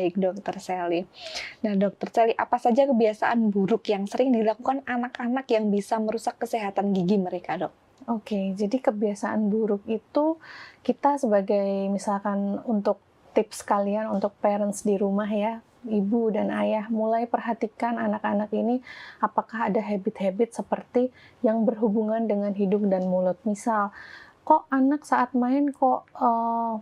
Baik, Dokter Sally. Nah, Dokter Sally, apa saja kebiasaan buruk yang sering dilakukan anak-anak yang bisa merusak kesehatan gigi mereka, Dok? Oke, jadi kebiasaan buruk itu kita sebagai misalkan untuk tips kalian untuk parents di rumah ya, ibu dan ayah, mulai perhatikan anak-anak ini apakah ada habit-habit seperti yang berhubungan dengan hidung dan mulut. Misal, kok anak saat main kok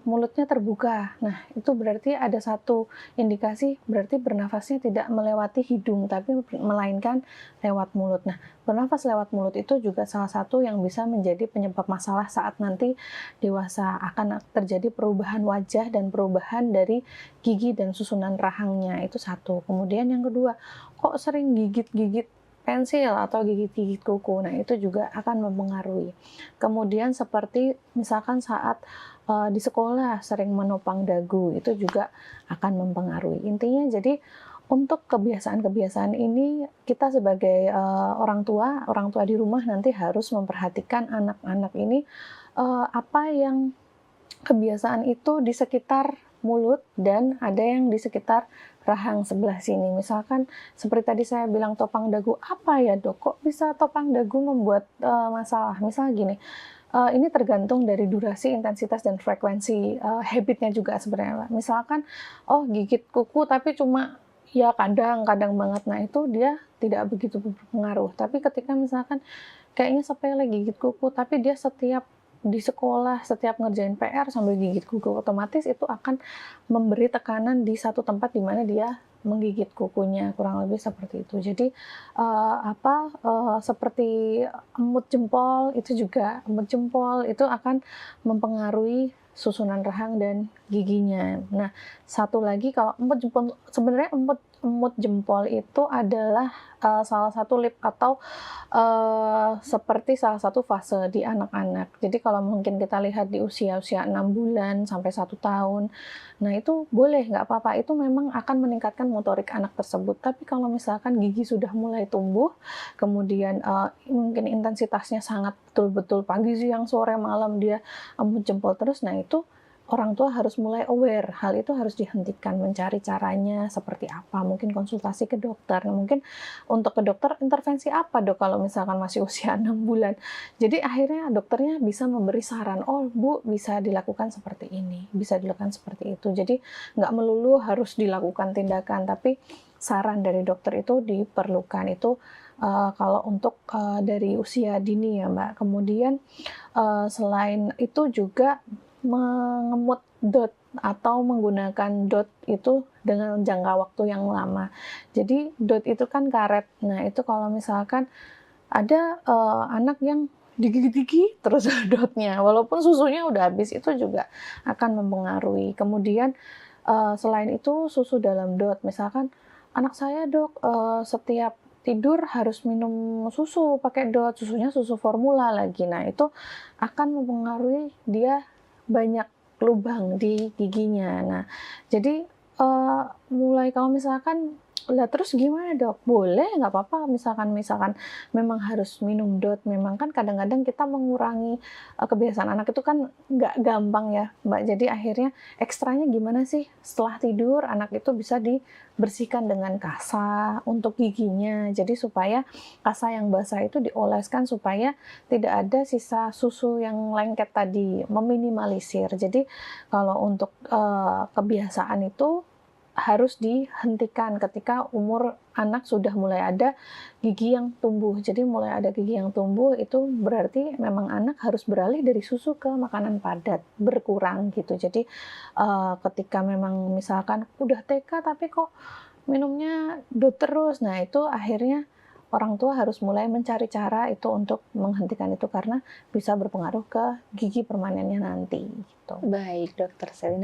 mulutnya terbuka. Nah, itu berarti ada satu indikasi berarti bernafasnya tidak melewati hidung tapi melainkan lewat mulut. Nah, bernafas lewat mulut itu juga salah satu yang bisa menjadi penyebab masalah saat nanti dewasa. Akan terjadi perubahan wajah dan perubahan dari gigi dan susunan rahangnya. Itu satu. Kemudian yang kedua, kok sering gigit-gigit pensil atau gigit-gigit kuku. Nah, itu juga akan mempengaruhi. Kemudian seperti misalkan saat di sekolah sering menopang dagu, itu juga akan mempengaruhi. Intinya jadi untuk kebiasaan-kebiasaan ini kita sebagai orang tua di rumah nanti harus memperhatikan anak-anak ini apa yang kebiasaan itu di sekitar mulut dan ada yang di sekitar rahang sebelah sini. Misalkan seperti tadi saya bilang topang dagu, apa ya dok? Kok bisa topang dagu membuat masalah? Misal gini, ini tergantung dari durasi, intensitas, dan frekuensi habitnya juga sebenarnya. Misalkan, oh gigit kuku tapi cuma ya kadang-kadang banget, nah itu dia tidak begitu berpengaruh. Tapi ketika misalkan kayaknya sepele gigit kuku, tapi dia setiap di sekolah, setiap ngerjain PR sambil gigit kuku, otomatis itu akan memberi tekanan di satu tempat di mana dia menggigit kukunya, kurang lebih seperti itu. Jadi seperti emut jempol itu akan mempengaruhi susunan rahang dan giginya. Nah, satu lagi kalau emut jempol, sebenarnya emut jempol itu adalah salah satu lip atau seperti salah satu fase di anak-anak. Jadi kalau mungkin kita lihat di usia-usia 6 bulan sampai 1 tahun, nah itu boleh, nggak apa-apa. Itu memang akan meningkatkan motorik anak tersebut. Tapi kalau misalkan gigi sudah mulai tumbuh, kemudian mungkin intensitasnya sangat betul-betul pagi, siang, sore, malam dia emut jempol terus, nah itu orang tua harus mulai aware, hal itu harus dihentikan, mencari caranya seperti apa, mungkin konsultasi ke dokter. Mungkin untuk ke dokter, intervensi apa dok kalau misalkan masih usia 6 bulan. Jadi akhirnya dokternya bisa memberi saran, oh bu bisa dilakukan seperti ini, bisa dilakukan seperti itu. Jadi nggak melulu harus dilakukan tindakan, tapi saran dari dokter itu diperlukan. Itu kalau untuk dari usia dini ya mbak. Kemudian selain itu juga mengemut dot atau menggunakan dot itu dengan jangka waktu yang lama. Jadi dot itu kan karet. Nah itu kalau misalkan ada anak yang digigit-gigit terus dotnya, walaupun susunya udah habis, itu juga akan mempengaruhi. Kemudian selain itu susu dalam dot, misalkan anak saya dok setiap tidur harus minum susu pakai dot, susunya susu formula lagi. Nah itu akan mempengaruhi dia banyak lubang di giginya. Nah, jadi mulai kalau misalkan lah terus gimana dok? Boleh nggak apa-apa misalkan memang harus minum dot. Memang kan kadang-kadang kita mengurangi kebiasaan anak itu kan nggak gampang ya mbak. Jadi akhirnya ekstranya gimana sih setelah tidur anak itu bisa dibersihkan dengan kasa untuk giginya. Jadi supaya kasa yang basah itu dioleskan supaya tidak ada sisa susu yang lengket tadi, meminimalisir. Jadi kalau untuk kebiasaan itu harus dihentikan ketika umur anak sudah mulai ada gigi yang tumbuh. Jadi mulai ada gigi yang tumbuh itu berarti memang anak harus beralih dari susu ke makanan padat, berkurang gitu. Jadi ketika memang misalkan udah TK tapi kok minumnya dot terus, nah itu akhirnya orang tua harus mulai mencari cara itu untuk menghentikan itu karena bisa berpengaruh ke gigi permanennya nanti gitu. Baik, Dokter Sally.